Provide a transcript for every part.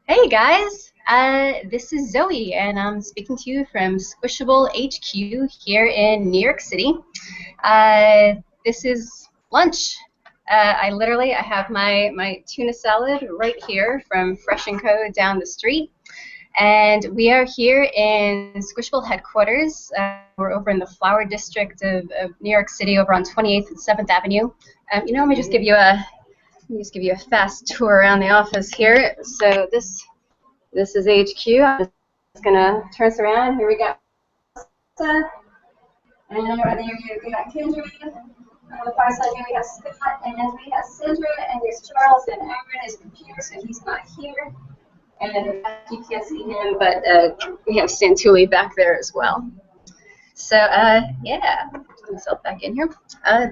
Hey guys, this is Zoe, and I'm speaking to you from Squishable HQ here in New York City. This is lunch. I have my tuna salad right here from Fresh & Co. down the street, and we are here in Squishable headquarters. We're over in the Flower District of New York City, over on 28th and 7th Avenue. Let me just give you a fast tour around the office here. So this is HQ. I'm just gonna turn us around. Here we go. And over there we got Kendra. On the far side here we have Scott, and then we have Sandra, and there's Charles, and Aaron is computer, so he's not here. And you can't see him, but we have Santuli back there as well. So, yeah, put myself back in here.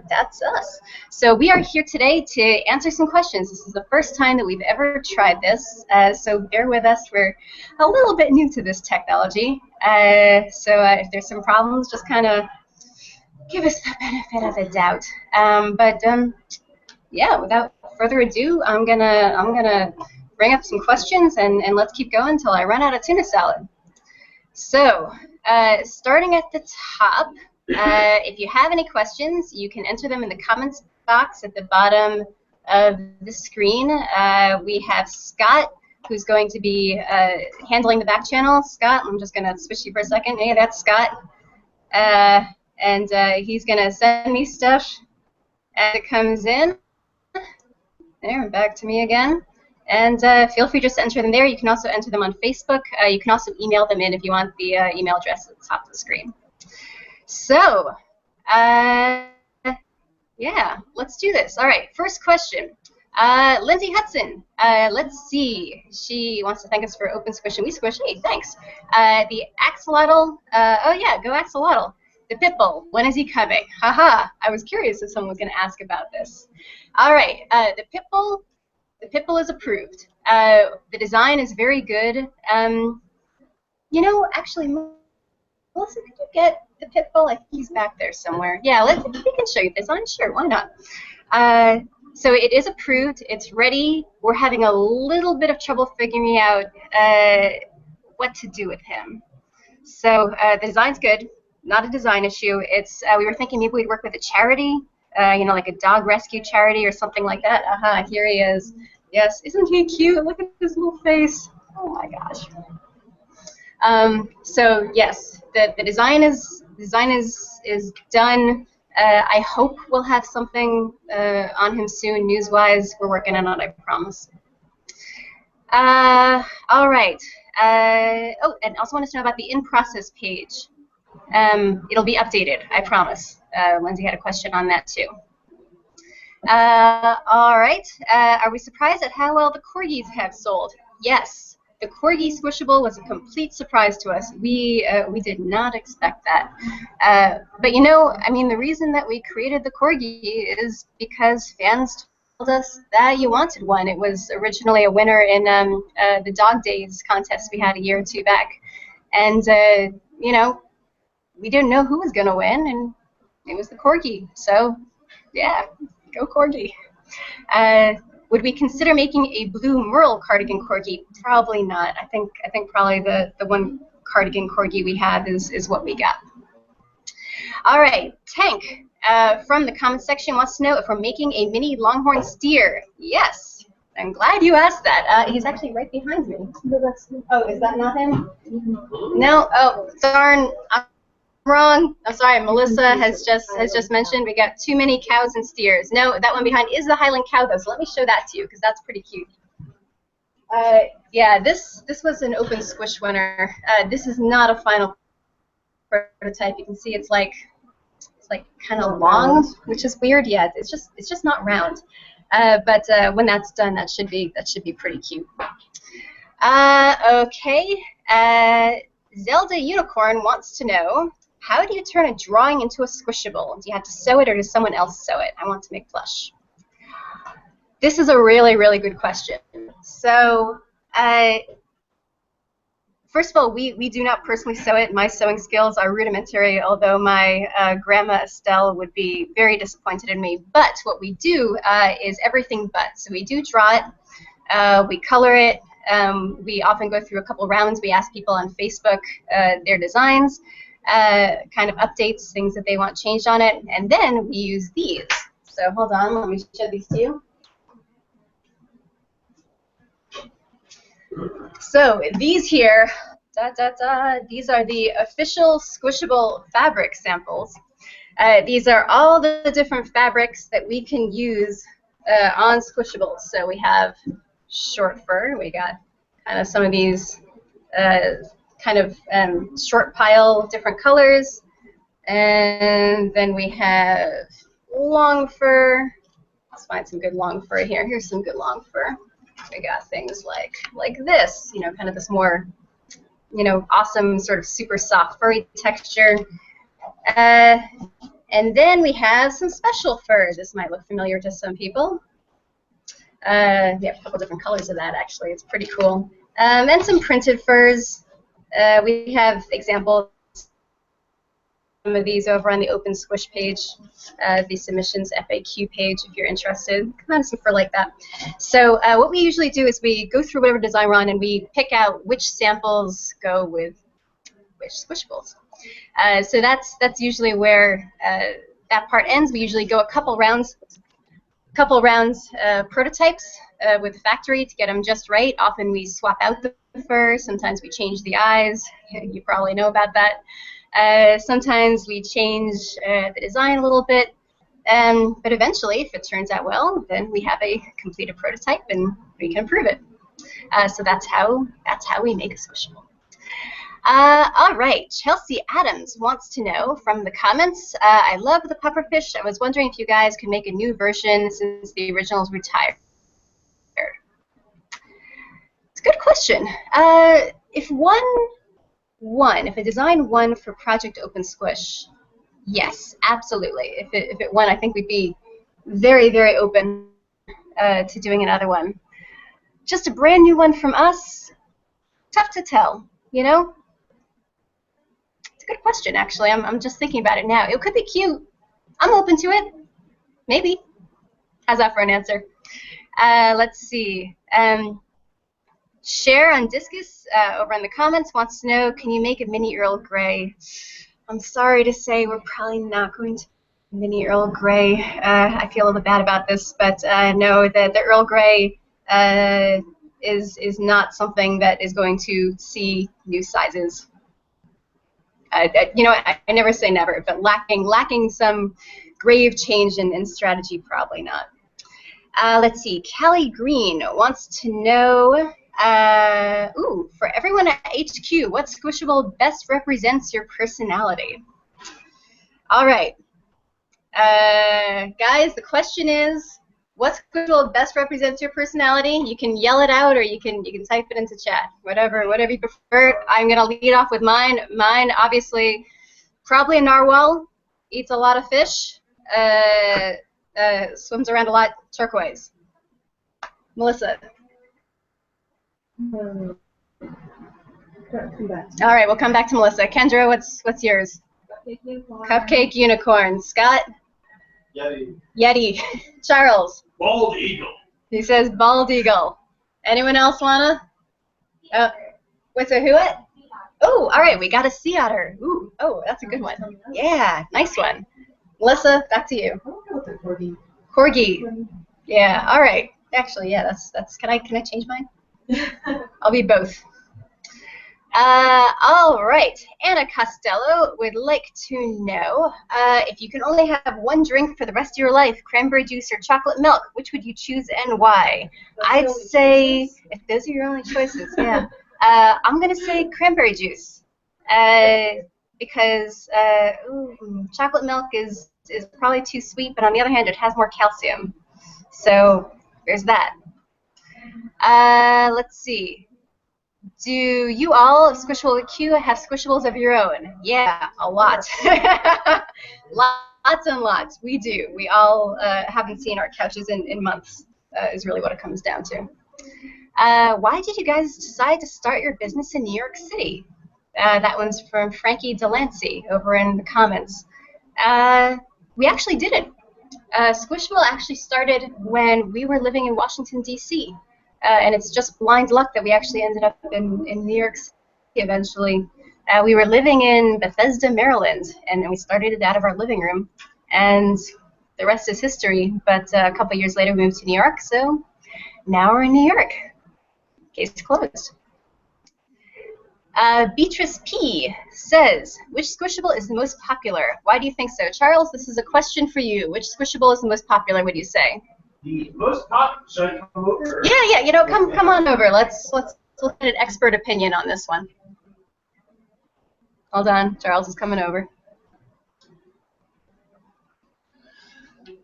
That's us. So we are here today to answer some questions. This is the first time that we've ever tried this, so bear with us. We're a little bit new to this technology. So if there's some problems, just kind of give us the benefit of the doubt. Yeah, without further ado, I'm gonna bring up some questions, and let's keep going until I run out of tuna salad. So, starting at the top, if you have any questions, you can enter them in the comments box at the bottom of the screen. We have Scott, who's going to be handling the back channel. Scott, I'm just going to switch you for a second. Hey, that's Scott. And he's going to send me stuff as it comes in. There, back to me again. And feel free just to enter them there. You can also enter them on Facebook. You can also email them in if you want the email address at the top of the screen. So, yeah, let's do this. All right, first question. Lindsay Hudson, let's see. She wants to thank us for open squish, and we squish. Hey, thanks. The axolotl, oh yeah, go axolotl. The pitbull, when is he coming? Haha, I was curious if someone was going to ask about this. All right, the pitbull is approved. The design is very good. You know, actually, Melissa, could you get the pitbull? I think he's back there somewhere. Yeah, we can show you the design. Sure, why not? So it is approved. It's ready. We're having a little bit of trouble figuring out what to do with him. So the design's good. Not a design issue. It's we were thinking maybe we'd work with a charity, you know, like a dog rescue charity or something like that. Here he is. Yes, isn't he cute? Look at his little face. Oh my gosh. So yes, the design is done. I hope we'll have something on him soon, news-wise. We're working on it, I promise. All right. Oh, and also want us to know about the in-process page. It'll be updated, I promise. Lindsay had a question on that too. All right. Are we surprised at how well the corgis have sold? Yes. The corgi squishable was a complete surprise to us. We did not expect that. But you know, I mean, the reason that we created the corgi is because fans told us that you wanted one. It was originally a winner in the Dog Days contest we had a year or two back. And, you know, we didn't know who was going to win, and it was the corgi. So, yeah, go corgi. Would we consider making a blue Merle cardigan corgi? Probably not. I think probably the one cardigan corgi we have is what we got. All right, Tank from the comment section wants to know if we're making a mini longhorn steer. Yes, I'm glad you asked that. He's actually right behind me. Oh, is that not him? No. Oh, darn. I'm wrong. I'm sorry. Melissa has just mentioned we got too many cows and steers. No, that one behind is the Highland cow though. So let me show that to you because that's pretty cute. Yeah, this was an open squish winner. This is not a final prototype. You can see it's like kind of long, which is weird. Yeah, it's just not round. But when that's done, that should be pretty cute. Okay. Zelda Unicorn wants to know, how do you turn a drawing into a squishable? Do you have to sew it or does someone else sew it? I want to make plush. This is a really, really good question. So, first of all, we do not personally sew it. My sewing skills are rudimentary, although my grandma Estelle would be very disappointed in me. But what we do is everything but. So we do draw it, we color it, We often go through a couple rounds. We ask people on Facebook their designs, kind of updates, things that they want changed on it, and then we use these. So hold on, let me show these to you. So these here, these are the official Squishable fabric samples. These are all the different fabrics that we can use on Squishables. So we have short fur, we got kind of some of these kind of short pile, different colors, and then we have long fur. Let's find some good long fur here. Here's some good long fur. We got things like this, you know, kind of this more, you know, awesome sort of super soft furry texture. And then we have some special fur. This might look familiar to some people. We have a couple different colors of that, actually. It's pretty cool. And some printed furs. We have examples of some of these over on the Open Squish page, the submissions FAQ page, if you're interested. Kind of some fur like that. So what we usually do is we go through whatever design we're on and we pick out which samples go with which Squishables. So that's usually where that part ends. We usually go a couple rounds prototypes with the factory to get them just right. Often we swap out the fur. Sometimes we change the eyes. You probably know about that. Sometimes we change the design a little bit. But eventually, if it turns out well, then we have a completed prototype and we can improve it. So that's how we make a Squishable. All right, Chelsea Adams wants to know from the comments, I love the pufferfish. I was wondering if you guys could make a new version since the original's retired. It's a good question. If a design won for Project Open Squish, yes, absolutely. If it won, I think we'd be very, very open to doing another one. Just a brand new one from us, tough to tell, you know? Good question, actually. I'm just thinking about it now. It could be cute. I'm open to it. Maybe. How's that for an answer? Let's see. Cher on Discus over in the comments wants to know, can you make a mini Earl Grey? I'm sorry to say we're probably not going to mini Earl Grey. I feel a little bad about this, but no, the Earl Grey is not something that is going to see new sizes. You know, I never say never, but lacking some grave change in strategy, probably not. Let's see. Callie Green wants to know, for everyone at HQ, what Squishable best represents your personality? All right. Guys, the question is, what Squishable best represents your personality? You can yell it out or you can type it into chat. Whatever you prefer. I'm gonna lead off with mine. Mine, obviously, probably a narwhal. Eats a lot of fish. Swims around a lot. Turquoise. Melissa. All right, we'll come back to Melissa. Kendra, what's yours? Cupcake unicorn. Cupcake unicorn. Scott. Yeti. Charles. Bald eagle. He says bald eagle. Anyone else wanna? What's a who it? Oh, all right, we got a sea otter. Ooh, oh, that's a good one. Yeah, nice one. Melissa, back to you. Corgi. Yeah, all right. Actually, yeah, that's. Can I change mine? I'll be both. All right. Anna Costello would like to know if you can only have one drink for the rest of your life, cranberry juice or chocolate milk, which would you choose and why? I'd say, if those are your only choices, yeah. I'm going to say cranberry juice because chocolate milk is probably too sweet, but on the other hand, it has more calcium. So there's that. Let's see. Do you all of Squishable Q have Squishables of your own? Yeah, a lot. Lots and lots. We do. We all haven't seen our couches in months, is really what it comes down to. Why did you guys decide to start your business in New York City? That one's from Frankie Delancey over in the comments. We actually didn't. Squishable actually started when we were living in Washington, D.C. and it's just blind luck that we actually ended up in New York City eventually. We were living in Bethesda, Maryland, and we started it out of our living room, and the rest is history. But a couple years later, we moved to New York, so now we're in New York. Case closed. Beatrice P. says, which Squishable is the most popular? Why do you think so? Charles, this is a question for you. Which Squishable is the most popular, would you say? The most popular. Should I come over? Yeah, you know, come on over. Let's get an expert opinion on this one. Hold on, Charles is coming over.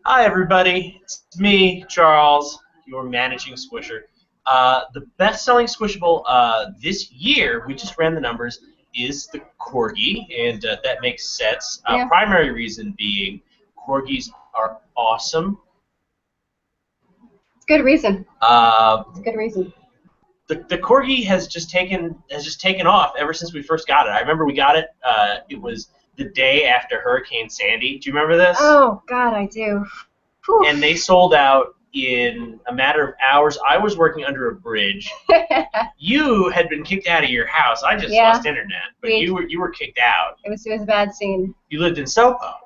Hi, everybody. It's me, Charles, your managing squisher. The best-selling Squishable this year, we just ran the numbers, is the Corgi, and that makes sense. Yeah. Primary reason being Corgis are awesome. It's a good reason. It's a good reason. The Corgi has just taken off ever since we first got it. I remember we got it. It was the day after Hurricane Sandy. Do you remember this? Oh God, I do. Whew. And they sold out in a matter of hours. I was working under a bridge. You had been kicked out of your house. I just lost internet, but you were kicked out. It was a bad scene. You lived in Sopo.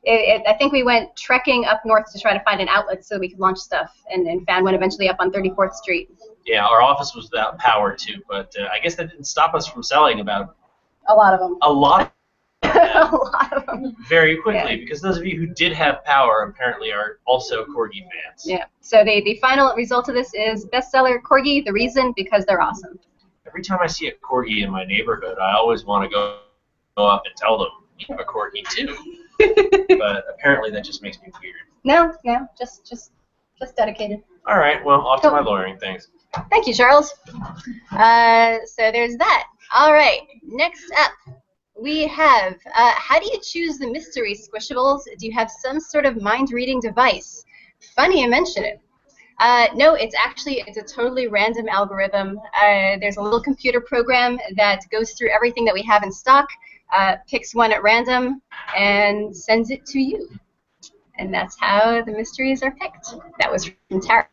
I think we went trekking up north to try to find an outlet so we could launch stuff, and found one eventually up on 34th Street. Yeah, our office was without power too, but I guess that didn't stop us from selling about a lot of them. A lot of a lot of them. Very quickly, because those of you who did have power apparently are also Corgi fans. Yeah. So the final result of this is bestseller Corgi. The reason, because they're awesome. Every time I see a Corgi in my neighborhood, I always want to go up and tell them you have a Corgi too. But apparently that just makes me weird. No, just dedicated. All right. Well, off to my lawyering things. Thank you, Charles. So there's that. All right. Next up, we have, how do you choose the mystery Squishables? Do you have some sort of mind-reading device? Funny you mention it. No, it's a totally random algorithm. There's a little computer program that goes through everything that we have in stock, picks one at random, and sends it to you. And that's how the mysteries are picked. That was from Tara.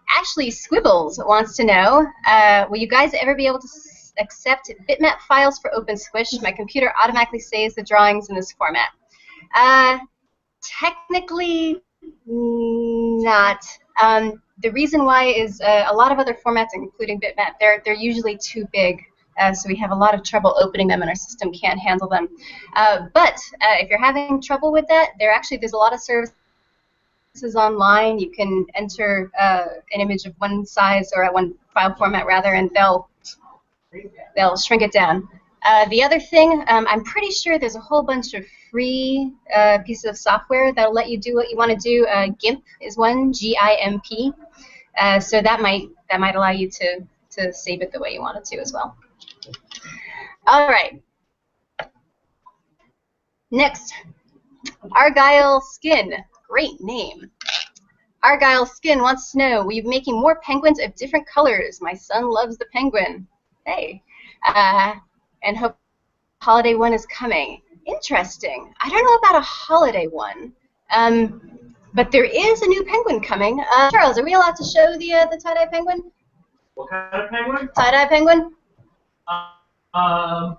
Ashley Squibbles wants to know, will you guys ever be able to accept bitmap files for OpenSquish? My computer automatically saves the drawings in this format. Technically, not. The reason why is a lot of other formats, including bitmap, they're usually too big. So we have a lot of trouble opening them, and our system can't handle them. But if you're having trouble with that, there's a lot of services online. You can enter an image of one size, or one file format rather, and they'll shrink it down. The other thing, I'm pretty sure there's a whole bunch of free pieces of software that'll let you do what you want to do. GIMP is one, G-I-M-P. So that might allow you to save it the way you want it to as well. All right. Next, Argyle Skin. Great name. Argyle Skin wants to know, will you be making more penguins of different colors? My son loves the penguin. Hey. And hope holiday one is coming. Interesting. I don't know about a holiday one, but there is a new penguin coming. Charles, are we allowed to show the tie-dye penguin? What kind of penguin? Tie-dye penguin? I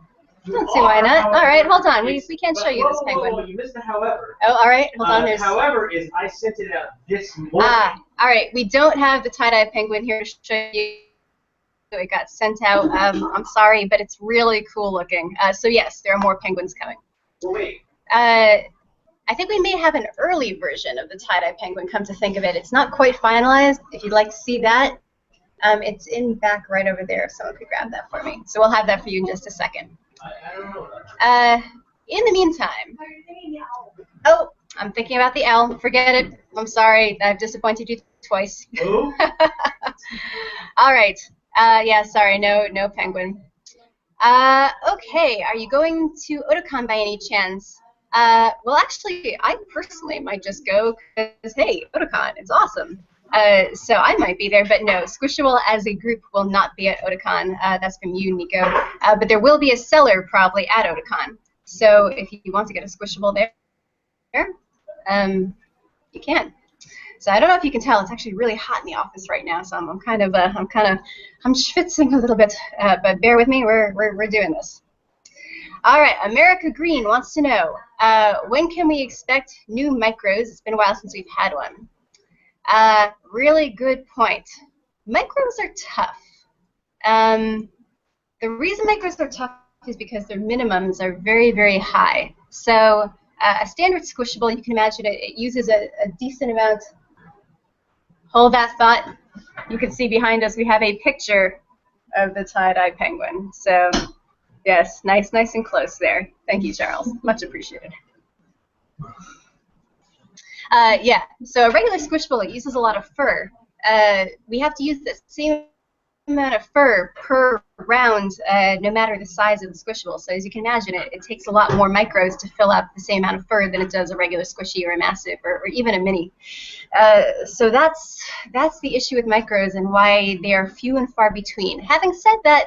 don't see why not. All right, hold on. We can't show you this penguin. Whoa, you missed the however. Oh, all right. Hold on. However is I sent it out this morning. All right. We don't have the tie-dye penguin here to show you. It got sent out. I'm sorry, but it's really cool looking. So yes, there are more penguins coming. Well, wait. I think we may have an early version of the tie-dye penguin, come to think of it. It's not quite finalized. If you'd like to see that, it's in back right over there, if someone could grab that for me. So we'll have that for you in just a second. I don't know. In the meantime, oh, I'm thinking about the owl. Forget it. I'm sorry. I've disappointed you twice. Who? All right. Yeah, sorry. No penguin. Okay. Are you going to Otakon by any chance? Well, actually, I personally might just go because, hey, Otakon, it's awesome. So I might be there, but no, Squishable as a group will not be at Otakon. That's from you, Nico. But there will be a seller probably at Otakon. So if you want to get a Squishable there, you can. So I don't know if you can tell, it's actually really hot in the office right now, so I'm schwitzing a little bit, but bear with me, we're doing this. All right, America Green wants to know, when can we expect new micros? It's been a while since we've had one. Really good point. Micros are tough. The reason micros are tough is because their minimums are very, very high. So a standard squishable, you can imagine it uses a decent amount. Hold that thought. You can see behind us we have a picture of the tie-dye penguin. So yes, nice and close there. Thank you, Charles. Much appreciated. Yeah, so a regular squishable, it uses a lot of fur. We have to use the same amount of fur per round, no matter the size of the squishable. So as you can imagine, it takes a lot more micros to fill up the same amount of fur than it does a regular squishy or a massive or even a mini. So that's the issue with micros and why they are few and far between. Having said that,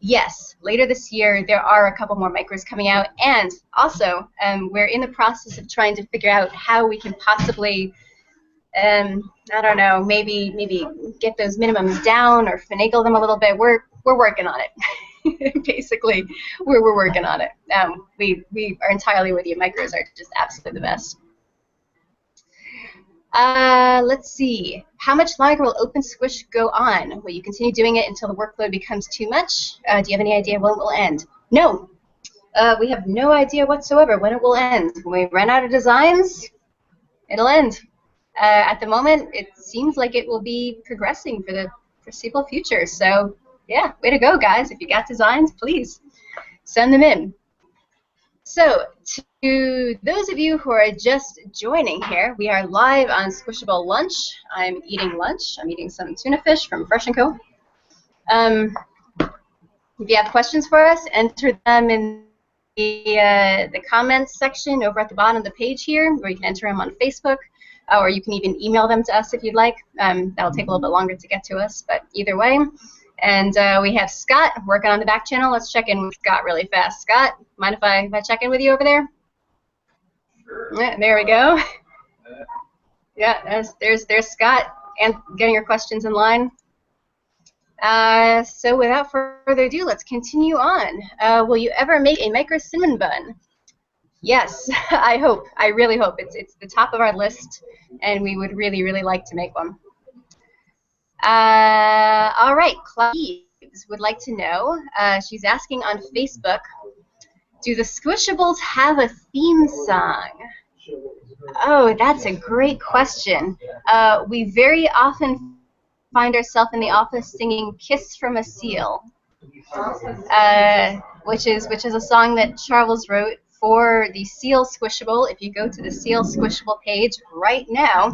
yes, later this year there are a couple more micros coming out, and also we're in the process of trying to figure out how we can possibly I don't know, maybe get those minimums down or finagle them a little bit. We're working on it. Basically, we're working on it. We are entirely with you. Micros are just absolutely the best. Let's see. How much longer will Open Squish go on? Will you continue doing it until the workload becomes too much? Do you have any idea when it will end? No. We have no idea whatsoever when it will end. When we run out of designs, it'll end. At the moment, it seems like it will be progressing for the foreseeable future. So, yeah, way to go, guys. If you got designs, please send them in. So, to those of you who are just joining here, we are live on Squishable Lunch. I'm eating lunch. I'm eating some tuna fish from Fresh & Co. If you have questions for us, enter them in the comments section over at the bottom of the page here, or you can enter them on Facebook. Or you can even email them to us if you'd like. That'll take a little bit longer to get to us, but either way. And we have Scott working on the back channel. Let's check in with Scott really fast. Scott, mind if I check in with you over there? Sure. Yeah, there we go. Yeah, there's Scott, and getting your questions in line. So without further ado, let's continue on. Will you ever make a micro cinnamon bun? Yes, I hope. I really hope. It's the top of our list, and we would really, really like to make one. All right, Claude would like to know, she's asking on Facebook, do the Squishables have a theme song? Oh, that's a great question. We very often find ourselves in the office singing Kiss from a Seal, which is a song that Charles wrote for the Seal Squishable. If you go to the Seal Squishable page right now,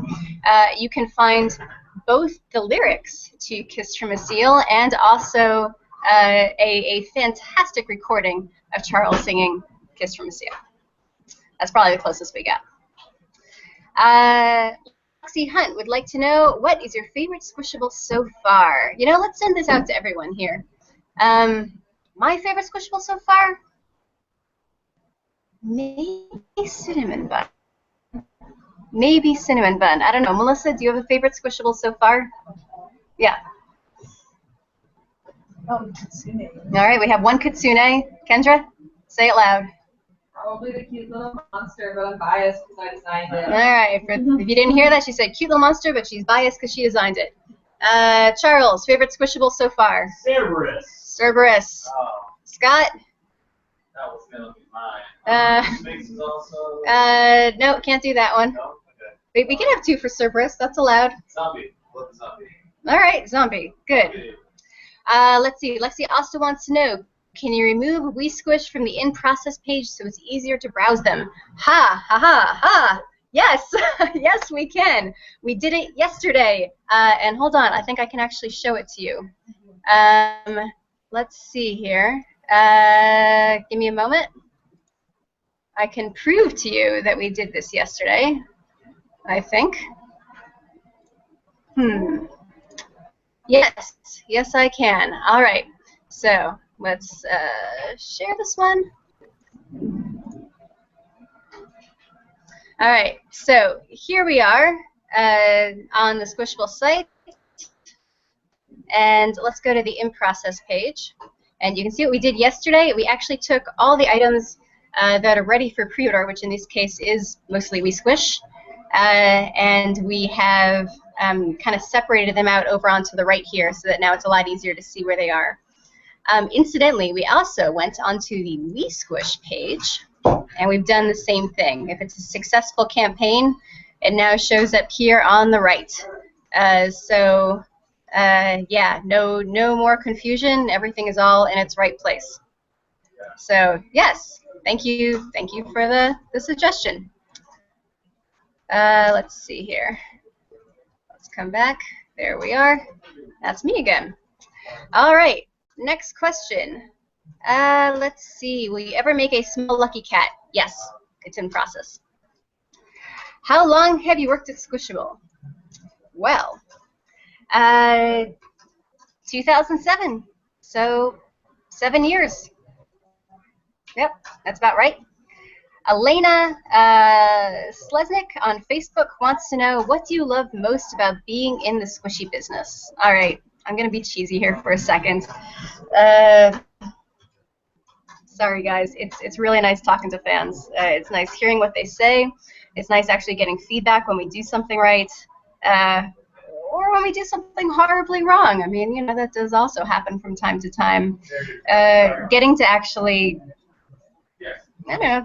you can find both the lyrics to Kiss from a Seal and also a fantastic recording of Charles singing Kiss from a Seal. That's probably the closest we got. Lexi Hunt would like to know, what is your favorite Squishable so far? You know, let's send this out to everyone here. My favorite Squishable so far? Maybe cinnamon bun. Maybe cinnamon bun. I don't know. Melissa, do you have a favorite Squishable so far? Yeah. Oh, Kitsune. All right, we have one Kitsune. Kendra, say it loud. Probably the cute little monster, but I'm biased because I designed it. All right. If you didn't hear that, she said cute little monster, but she's biased because she designed it. Charles, favorite Squishable so far? Cerberus. Cerberus. Oh, Scott? that was going to be mine. Spaces also? No, can't do that one. No? Okay. We can have two for Cerberus. That's allowed. Zombie. Love zombie. All right, zombie. Good. Okay. Let's see. Lexi also wants to know, can you remove We Squish from the in-process page so it's easier to browse them? Ha, ha, ha, ha. Yes, yes, we can. We did it yesterday. And hold on, I think I can actually show it to you. Let's see here. Give me a moment. I can prove to you that we did this yesterday, I think. Yes, yes I can. All right, so let's share this one. All right, so here we are. on the Squishable site. And let's go to the in-process page. And you can see what we did yesterday. We actually took all the items that are ready for pre-order, which in this case is mostly We Squish, and we have kind of separated them out over onto the right here so that now it's a lot easier to see where they are. Incidentally, we also went onto the We Squish page, and we've done the same thing. If it's a successful campaign, it now shows up here on the right. Yeah, no more confusion. Everything is all in its right place. So yes, thank you for the suggestion. Let's see here. Let's come back. There we are. That's me again. All right, next question. Let's see. Will you ever make a small lucky cat? Yes, it's in process. How long have you worked at Squishable? Well, 2007, so 7 years. Yep, that's about right. Elena Sleznik on Facebook wants to know, what do you love most about being in the squishy business? All right, I'm going to be cheesy here for a second. Sorry, guys. It's really nice talking to fans. It's nice hearing what they say. It's nice actually getting feedback when we do something right. Or when we do something horribly wrong. I mean, you know, that does also happen from time to time. Getting to actually, I don't know,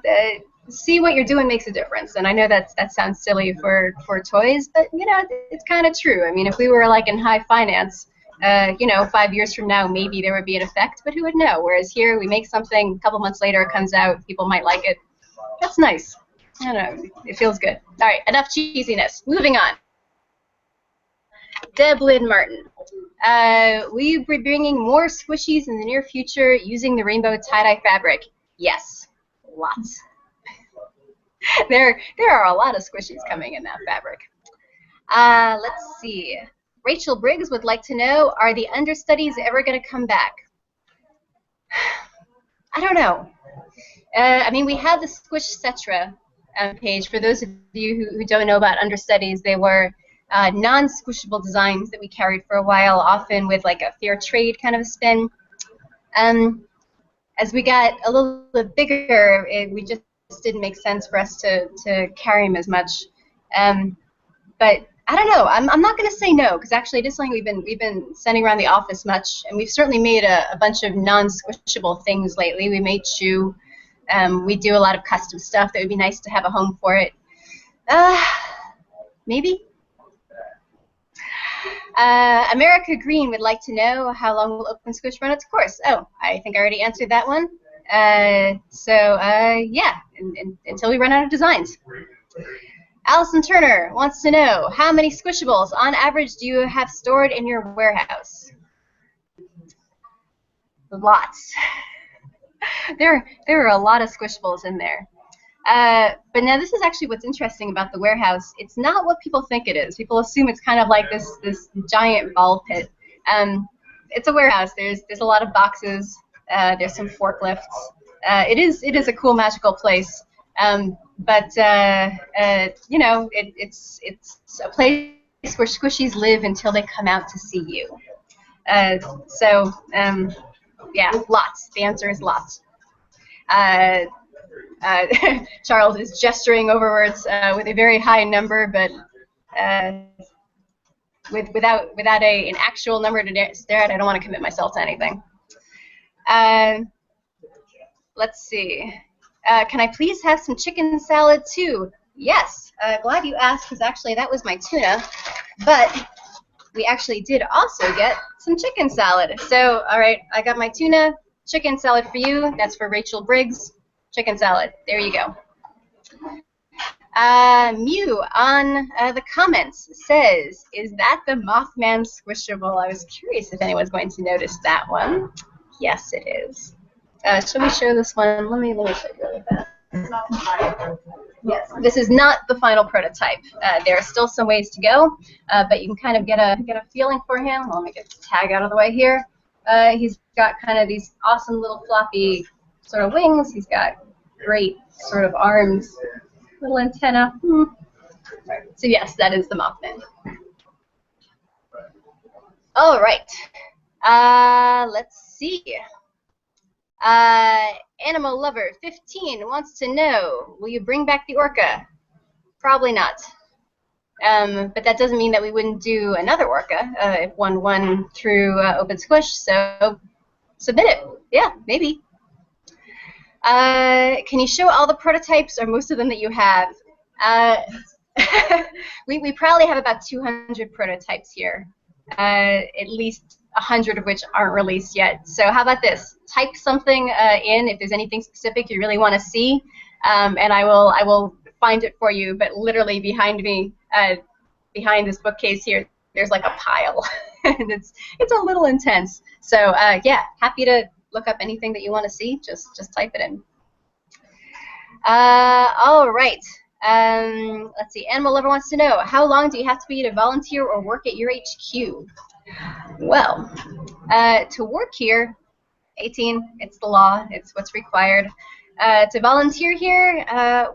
see what you're doing makes a difference. And I know that sounds silly for toys, but, you know, it's kind of true. I mean, if we were like in high finance, you know, 5 years from now, maybe there would be an effect, but who would know? Whereas here, we make something, a couple months later, it comes out, people might like it. That's nice. I don't know. It feels good. All right, enough cheesiness. Moving on. Deb Lynn Martin. Will you be bringing more squishies in the near future using the rainbow tie-dye fabric? Yes, lots. There are a lot of squishies coming in that fabric. Let's see. Rachel Briggs would like to know, are the understudies ever going to come back? I don't know. I mean, we have the Squish Cetra page. For those of you who don't know about understudies, they were non-squishable designs that we carried for a while, often with like a fair trade kind of a spin. As we got a little bit bigger, we just didn't make sense for us to carry them as much. But I don't know. I'm not going to say no, because actually it is something we've been sending around the office much, and we've certainly made a bunch of non-squishable things lately. We made shoe. We do a lot of custom stuff that would be nice to have a home for it. Maybe. America Green would like to know, how long will Open Squish run its course? Oh, I think I already answered that one. Yeah, until we run out of designs. Allison Turner wants to know, how many Squishables on average do you have stored in your warehouse? Lots. There are a lot of Squishables in there. But now this is actually what's interesting about the warehouse. It's not what people think it is. People assume it's kind of like this giant ball pit. It's a warehouse. There's a lot of boxes. There's some forklifts. It is a cool, magical place. But you know, it's a place where squishies live until they come out to see you. Yeah, lots. The answer is lots. Charles is gesturing overwards with a very high number, but without an actual number to stare at, I don't want to commit myself to anything. Let's see. Can I please have some chicken salad too? Yes. Glad you asked, because actually that was my tuna, but we actually did also get some chicken salad. So, all right, I got my tuna, chicken salad for you. That's for Rachel Briggs. Chicken salad. There you go. Mew on the comments says, is that the Mothman Squishable? I was curious if anyone's going to notice that one. Yes, it is. Should we show this one? Let me show you really fast. Yes, this is not the final prototype. There are still some ways to go, but you can kind of get a feeling for him. Let me get the tag out of the way here. He's got kind of these awesome little floppy sort of wings. He's got great sort of arms, little antenna. So yes, that is the Mothman. All right. Let's see. Animal Lover 15 wants to know, will you bring back the orca? Probably not. But that doesn't mean that we wouldn't do another orca if one won through Open Squish. So submit it. Yeah, maybe. Can you show all the prototypes or most of them that you have? We probably have about 200 prototypes here, at least 100 of which aren't released yet. So how about this? Type something in if there's anything specific you really want to see, and I will find it for you. But literally behind me, behind this bookcase here, there's like a pile, and it's a little intense. So yeah, happy to look up anything that you want to see. Just type it in. All right. Let's see. Animal Lover wants to know, how long do you have to be to volunteer or work at your HQ? Well, to work here, 18. It's the law. It's what's required. To volunteer here,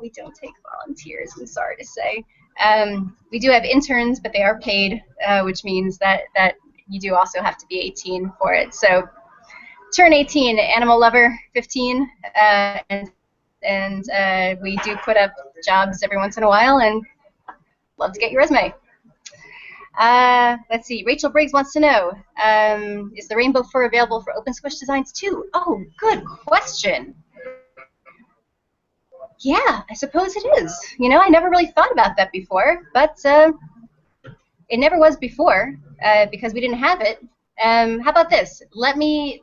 we don't take volunteers, I'm sorry to say. We do have interns, but they are paid, which means that you do also have to be 18 for it. So turn 18, Animal Lover 15, and we do put up jobs every once in a while, and love to get your resume. Let's see. Rachel Briggs wants to know, is the rainbow fur available for Open Squish designs too? Oh, good question. Yeah, I suppose it is. You know, I never really thought about that before, but it never was before because we didn't have it. How about this? Let me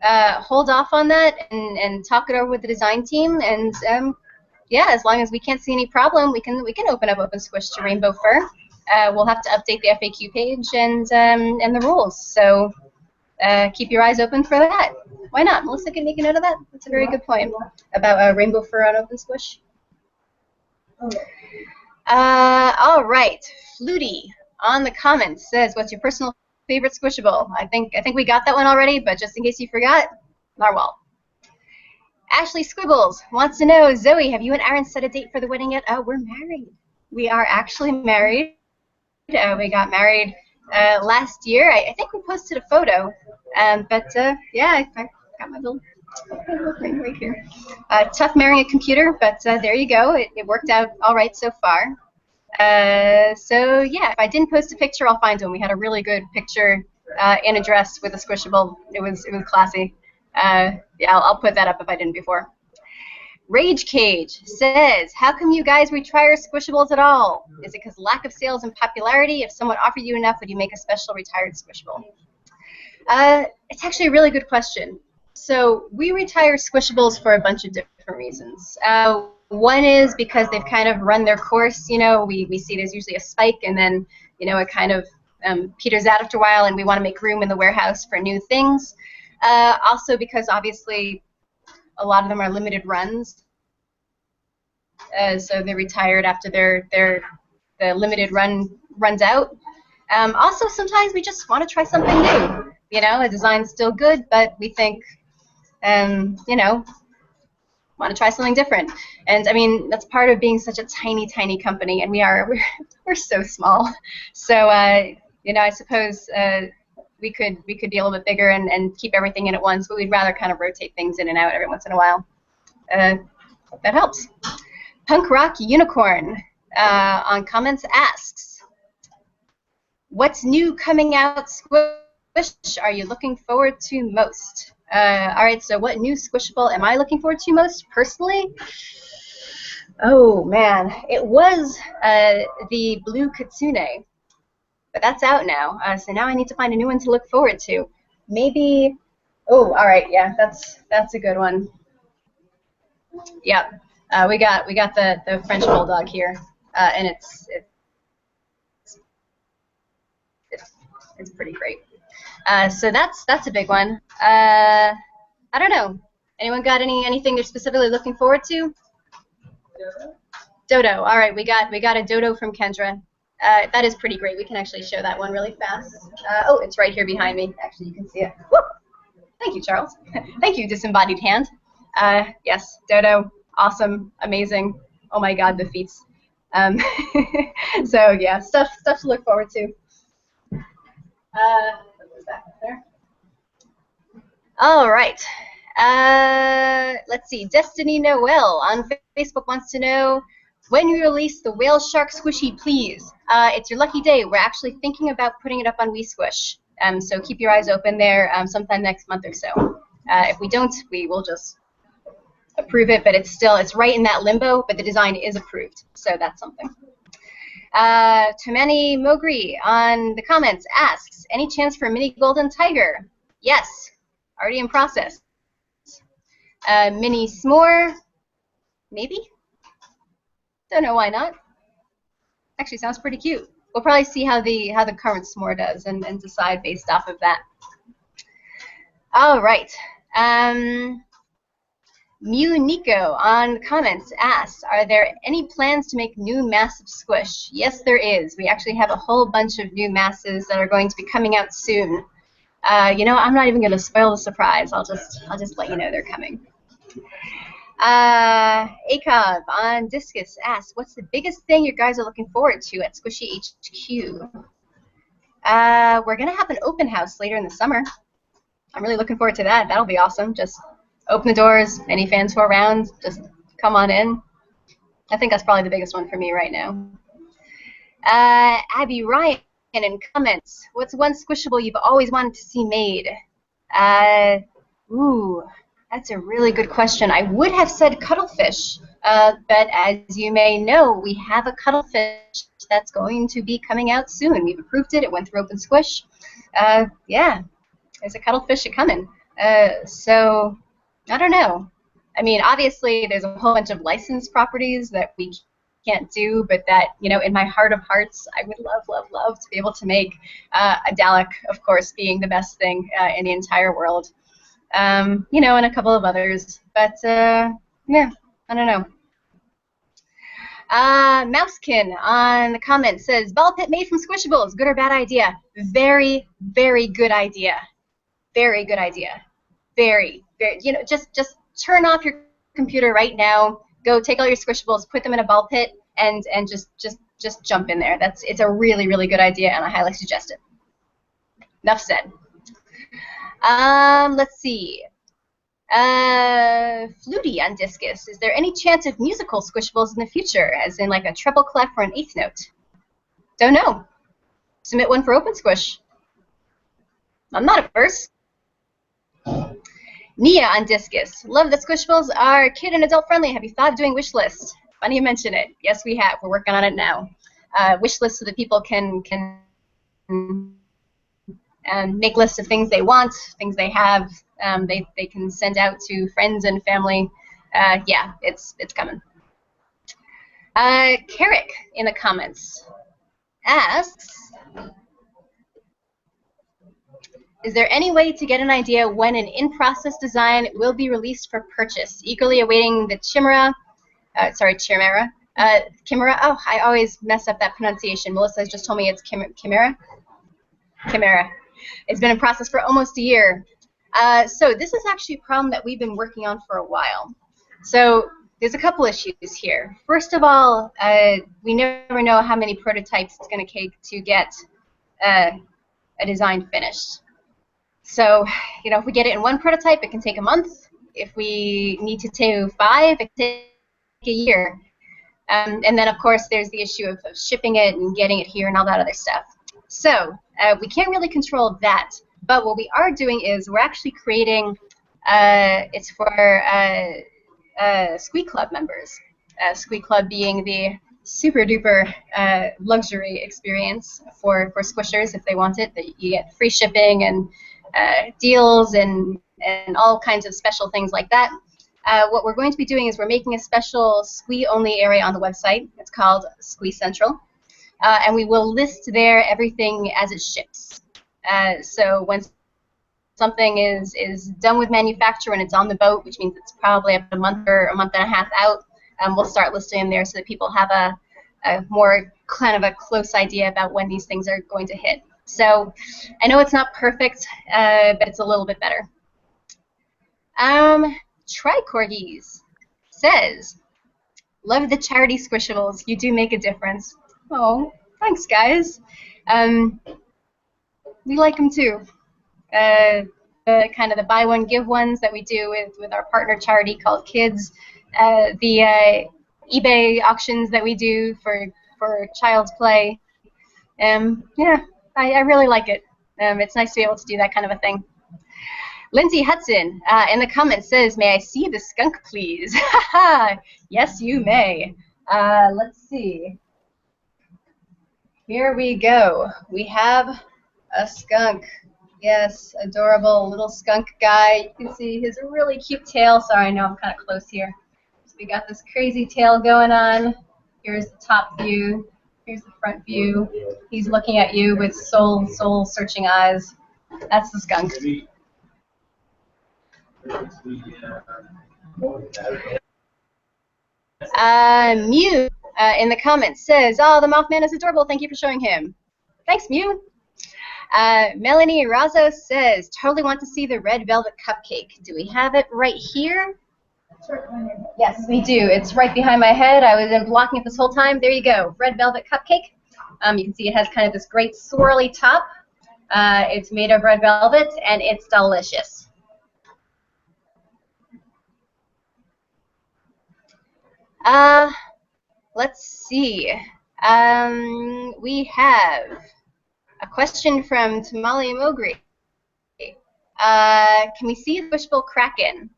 hold off on that and talk it over with the design team, and yeah, as long as we can't see any problem, we can open up Open Squish to rainbow fur. We'll have to update the FAQ page and the rules. So keep your eyes open for that. Why not? Melissa can make a note of that. That's a very good point about rainbow fur on Open Squish. All right, Flutie on the comments says, "What's your personal favorite squishable?" I think we got that one already, but just in case you forgot, Narwhal. Ashley Squibbles wants to know, Zoe, have you and Aaron set a date for the wedding yet? Oh, we're married. We are actually married. We got married last year. I think we posted a photo, but yeah, I got my little ring right here. Tough marrying a computer, but there you go. It worked out all right so far. So yeah, if I didn't post a picture, I'll find one. We had a really good picture in a dress with a squishable. It was classy. Yeah, I'll put that up if I didn't before. Rage Cage says, how come you guys retire squishables at all? Is it because lack of sales and popularity? If someone offered you enough, would you make a special retired squishable? It's actually a really good question. So we retire squishables for a bunch of different reasons. One is because they've kind of run their course. You know, we see there's usually a spike, and then, you know, it kind of peters out after a while, and we want to make room in the warehouse for new things. Also because obviously a lot of them are limited runs, so they're retired after the limited run runs out. Also, sometimes we just want to try something new. You know, the design's still good, but we think, you know, want to try something different. And I mean, that's part of being such a tiny company, and we're so small. So you know, I suppose we could be a little bit bigger and keep everything in at once, but we'd rather kind of rotate things in and out every once in a while. Hope that helps. Punk Rock Unicorn on comments asks, what's new coming out Squish are you looking forward to most? All right, so what new squishable am I looking forward to most personally? Oh man, it was the blue kitsune, but that's out now. So now I need to find a new one to look forward to. Maybe. Oh, all right, yeah, that's a good one. Yep, we got the French bulldog here, and it's pretty great. So that's a big one. I don't know. Anyone got anything they're specifically looking forward to? Dodo. All right, we got a Dodo from Kendra. That is pretty great. We can actually show that one really fast. Oh, it's right here behind me. Actually, you can see it. Woo! Thank you, Charles. Thank you, disembodied hand. Yes, Dodo. Awesome. Amazing. Oh my God, the feats. So yeah, stuff to look forward to. What was that there? All right. Let's see. Destiny Noel on Facebook wants to know when you release the whale shark squishy, please. It's your lucky day. We're actually thinking about putting it up on WeSquish. So keep your eyes open there sometime next month or so. If we don't, we will just approve it, but it's right in that limbo, but the design is approved. So that's something. Tamani Mogri on the comments asks, any chance for a mini golden tiger? Yes, already in process. Mini s'more, maybe? Don't know why not. Actually, sounds pretty cute. We'll probably see how the current s'more does and decide based off of that. All right. Mew Nico on comments asks, are there any plans to make new massive squish? Yes, there is. We actually have a whole bunch of new masses that are going to be coming out soon. You know, I'm not even going to spoil the surprise. I'll just let you know they're coming. Acob on Discus asks, what's the biggest thing you guys are looking forward to at Squishy HQ? We're going to have an open house later in the summer. I'm really looking forward to that. That'll be awesome. Just open the doors. Any fans who are around, just come on in. I think that's probably the biggest one for me right now. Abby Ryan in comments, what's one squishable you've always wanted to see made? Ooh, that's a really good question. I would have said cuttlefish, but as you may know, we have a cuttlefish that's going to be coming out soon. We've approved it. It went through Open Squish. Yeah, there's a cuttlefish coming. So I don't know. I mean, obviously, there's a whole bunch of licensed properties that we can't do, but that, you know, in my heart of hearts, I would love, love, love to be able to make a Dalek, of course, being the best thing in the entire world. You know, and a couple of others. But, yeah, I don't know. Mousekin on the comment says, ball pit made from squishables, good or bad idea? Very, very good idea. Very good idea. Very, very, you know, just turn off your computer right now, go take all your squishables, put them in a ball pit, and just jump in there. It's a really, really good idea, and I highly suggest it. Enough said. Let's see. Flutie on Discus. Is there any chance of musical squishables in the future, as in like a treble clef or an eighth note? Don't know. Submit one for Open Squish. I'm not averse. Nia on Discus. Love that squishables are kid and adult friendly. Have you thought of doing wish lists? Funny you mention it. Yes, we have. We're working on it now. Wish lists so that people can make lists of things they want, things they have. They can send out to friends and family. Yeah, it's coming. Carrick in the comments asks, is there any way to get an idea when an in-process design will be released for purchase? Eagerly awaiting the Chimera. Chimera. Chimera. Oh, I always mess up that pronunciation. Melissa just told me it's Chimera. Chimera. It's been in process for almost a year. So this is actually a problem that we've been working on for a while. So there's a couple issues here. First of all, we never know how many prototypes it's going to take to get a design finished. So, you know, if we get it in one prototype, it can take a month. If we need to do 5, it can take a year. And then, of course, there's the issue of shipping it and getting it here and all that other stuff. So we can't really control that. But what we are doing is we're actually creating, it's for Squee Club members. Squee Club being the super duper luxury experience for squishers if they want it. That you get free shipping and deals and all kinds of special things like that. What we're going to be doing is we're making a special Squee-only area on the website. It's called Squee Central. And we will list there everything as it ships. So when something is done with manufacture and it's on the boat, which means it's probably a month or a month and a half out, we'll start listing in there so that people have a more kind of a close idea about when these things are going to hit. So I know it's not perfect, but it's a little bit better. Tricorgis says, Love the charity squishables. You do make a difference. Oh, thanks, guys. We like them too. The kind of the buy one give ones that we do with our partner charity called Kids. The eBay auctions that we do for child's play. Yeah, I really like it. It's nice to be able to do that kind of a thing. Lindsay Hudson in the comments says, "May I see the skunk, please?" Yes, you may. Let's see. Here we go. We have a skunk. Yes, adorable little skunk guy. You can see his really cute tail. Sorry, I know I'm kind of close here. So we got this crazy tail going on. Here's the top view. Here's the front view. He's looking at you with soul-searching eyes. That's the skunk. Mew in the comments says, "Oh, the Mothman is adorable. Thank you for showing him." Thanks, Mew. Melanie Razo says, "Totally want to see the red velvet cupcake. Do we have it right here?" Yes, we do. It's right behind my head. I was blocking it this whole time. There you go. Red velvet cupcake. You can see it has kind of this great swirly top. It's made of red velvet, and it's delicious. Let's see. We have a question from Tamale Mogri. Can we see the Squishable Kraken?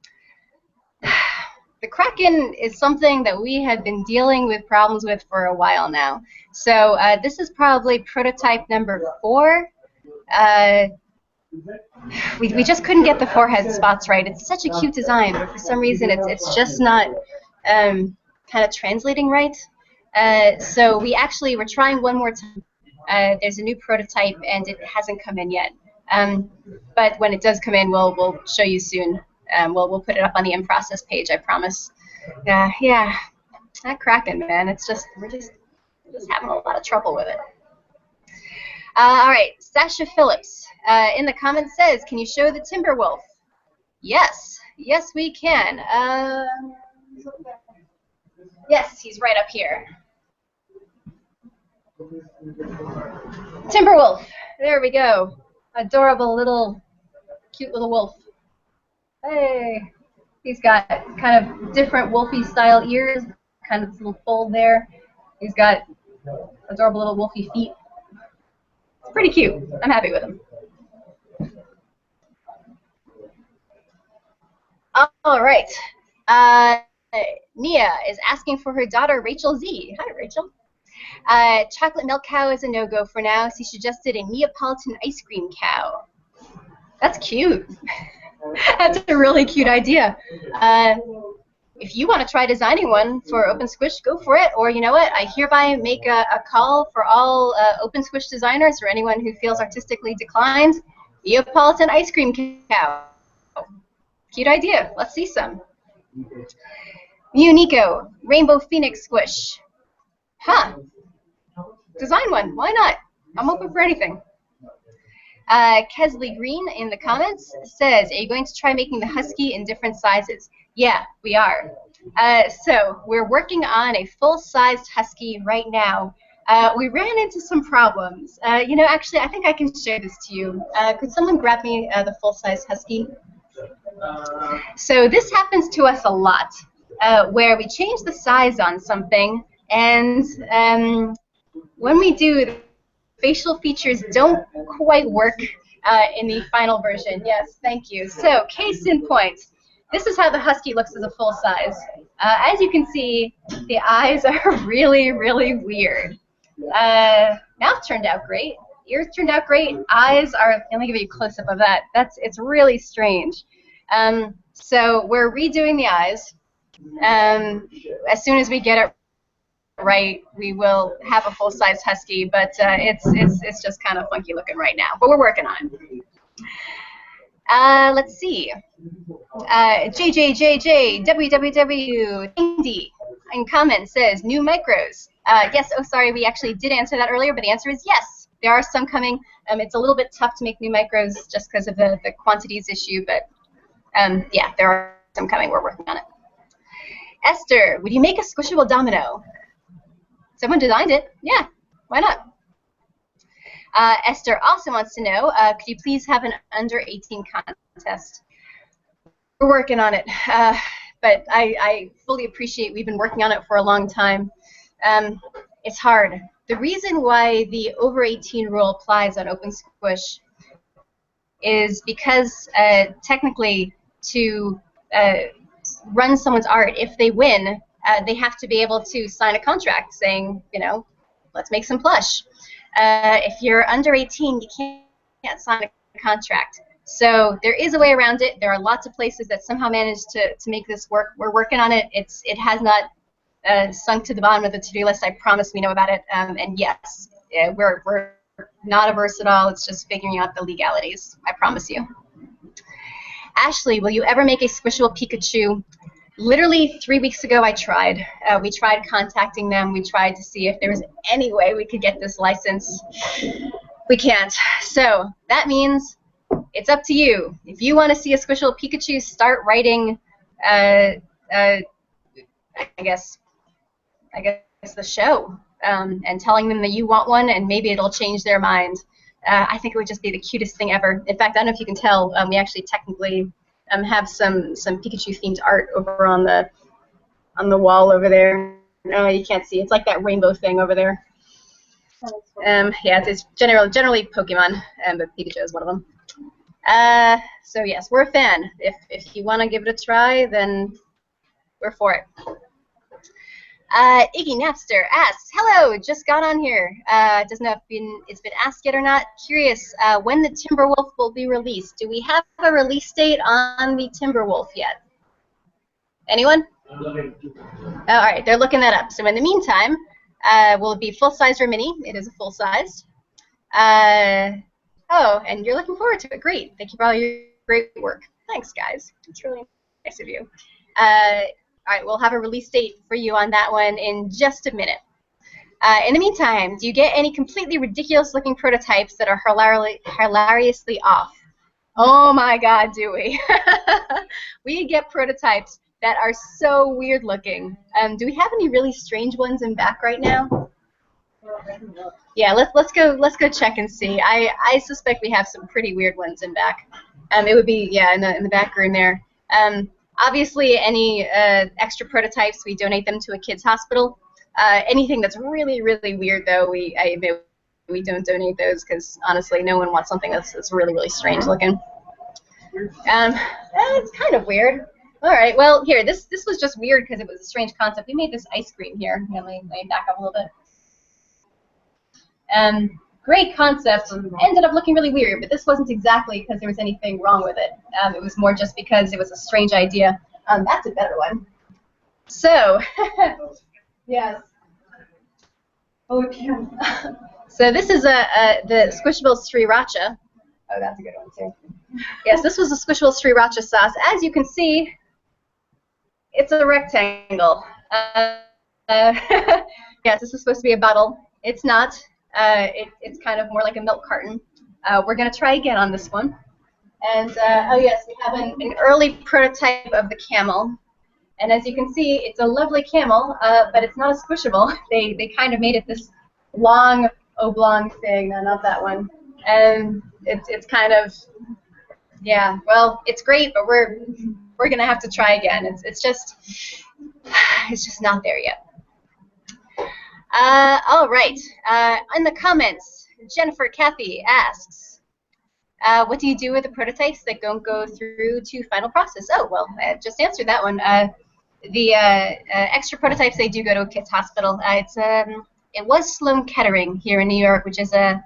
The Kraken is something that we have been dealing with problems with for a while now. So this is probably prototype number 4. We just couldn't get the forehead spots right. It's such a cute design, but for some reason it's just not kind of translating right. So we're trying one more time. There's a new prototype, and it hasn't come in yet. But when it does come in, we'll show you soon. We'll put it up on the in-process page, I promise. Yeah, that Kraken, man. We're just having a lot of trouble with it. All right, Sasha Phillips in the comments says, "Can you show the Timberwolf?" Yes, we can. Yes, he's right up here. Timberwolf. There we go. Adorable cute little wolf. Hey. He's got kind of different wolfy style ears, kind of this little fold there. He's got adorable little wolfy feet. It's pretty cute. I'm happy with him. All right. Nia is asking for her daughter, Rachel Z. Hi, Rachel. Chocolate milk cow is a no-go for now. She suggested a Neapolitan ice cream cow. That's cute. That's a really cute idea. If you want to try designing one for Open Squish, go for it. Or you know what? I hereby make a call for all Open Squish designers or anyone who feels artistically declined. Neapolitan ice cream cow. Cute idea. Let's see some. Nico, Rainbow Phoenix Squish. Huh. Design one. Why not? I'm open for anything. Kesley Green in the comments says, "Are you going to try making the husky in different sizes?" Yeah, we are. So we're working on a full-sized husky right now. We ran into some problems. Actually, I think I can share this to you. Could someone grab me the full-size husky? So this happens to us a lot, where we change the size on something, and when we do, the facial features don't quite work in the final version. Yes, thank you. So case in point, this is how the husky looks as a full size. As you can see, the eyes are really, really weird. Mouth turned out great. Ears turned out great. Eyes are, let me give you a close-up of that. It's really strange. So we're redoing the eyes. As soon as we get it right, we will have a full-size husky, but it's just kind of funky looking right now. But we're working on it. Let's see. JJJJ WWW Indy in comments says new micros. Yes. Oh, sorry. We actually did answer that earlier, but the answer is yes. There are some coming. It's a little bit tough to make new micros just because of the quantities issue, but yeah, there are some coming. We're working on it. Esther, would you make a squishable domino? Someone designed it. Yeah, why not? Esther also wants to know, could you please have an under 18 contest? We're working on it, but I fully appreciate we've been working on it for a long time. It's hard. The reason why the over 18 rule applies on Open Squish is because technically to run someone's art, if they win, they have to be able to sign a contract saying, you know, let's make some plush. If you're under 18, you can't sign a contract. So there is a way around it. There are lots of places that somehow manage to make this work. We're working on it. It has not sunk to the bottom of the to-do list. I promise we know about it. And yes, we're not averse at all. It's just figuring out the legalities. I promise you. Ashley, will you ever make a squishable Pikachu? Literally 3 weeks ago, I tried. We tried contacting them. We tried to see if there was any way we could get this license. We can't. So that means it's up to you. If you want to see a squishable Pikachu, start writing, I guess the show and telling them that you want one, and maybe it'll change their mind. I think it would just be the cutest thing ever. In fact, I don't know if you can tell, we actually technically have some Pikachu-themed art over on the wall over there. No, you can't see. It's like that rainbow thing over there. Yeah, it's generally Pokemon, but Pikachu is one of them. So yes, we're a fan. If you want to give it a try, then we're for it. Iggy Napster asks, hello, just got on here. Doesn't know if it's been asked yet or not. Curious when the Timberwolf will be released. Do we have a release date on the Timberwolf yet? Anyone? Oh, all right, they're looking that up. So in the meantime, will it be full-size or mini? It is a full-size. Oh, and you're looking forward to it. Great. Thank you for all your great work. Thanks, guys. It's really nice of you. All right, we'll have a release date for you on that one in just a minute. In the meantime, do you get any completely ridiculous-looking prototypes that are hilariously off? Oh my God, do we? We get prototypes that are so weird-looking. Do we have any really strange ones in back right now? Yeah, let's go check and see. I suspect we have some pretty weird ones in back. It would be in the back room there. Obviously, any extra prototypes, we donate them to a kids' hospital. Anything that's really, really weird, though, we don't donate those because, honestly, no one wants something that's really, really strange looking. It's kind of weird. All right, well, here, this was just weird because it was a strange concept. We made this ice cream here. Let me back up a little bit. Great concept. Ended up looking really weird, but this wasn't exactly because there was anything wrong with it. It was more just because it was a strange idea. That's a better one. So, yes. Oh, so this is the Squishable Sriracha. Oh, that's a good one too. Yes, this was a Squishable Sriracha sauce. As you can see, it's a rectangle. Yes, this is supposed to be a bottle. It's not. It's kind of more like a milk carton. We're going to try again on this one. And, oh yes, we have an early prototype of the camel. And as you can see, it's a lovely camel, but it's not a squishable. They kind of made it this long, oblong thing. No, not that one. And it's kind of, yeah, well, it's great, but we're going to have to try again. It's just not there yet. All right. In the comments, Jennifer Kathy asks, what do you do with the prototypes that don't go through to final process? Oh, well, I just answered that one. The extra prototypes, they do go to a kids' hospital. It was Sloan Kettering here in New York, which is a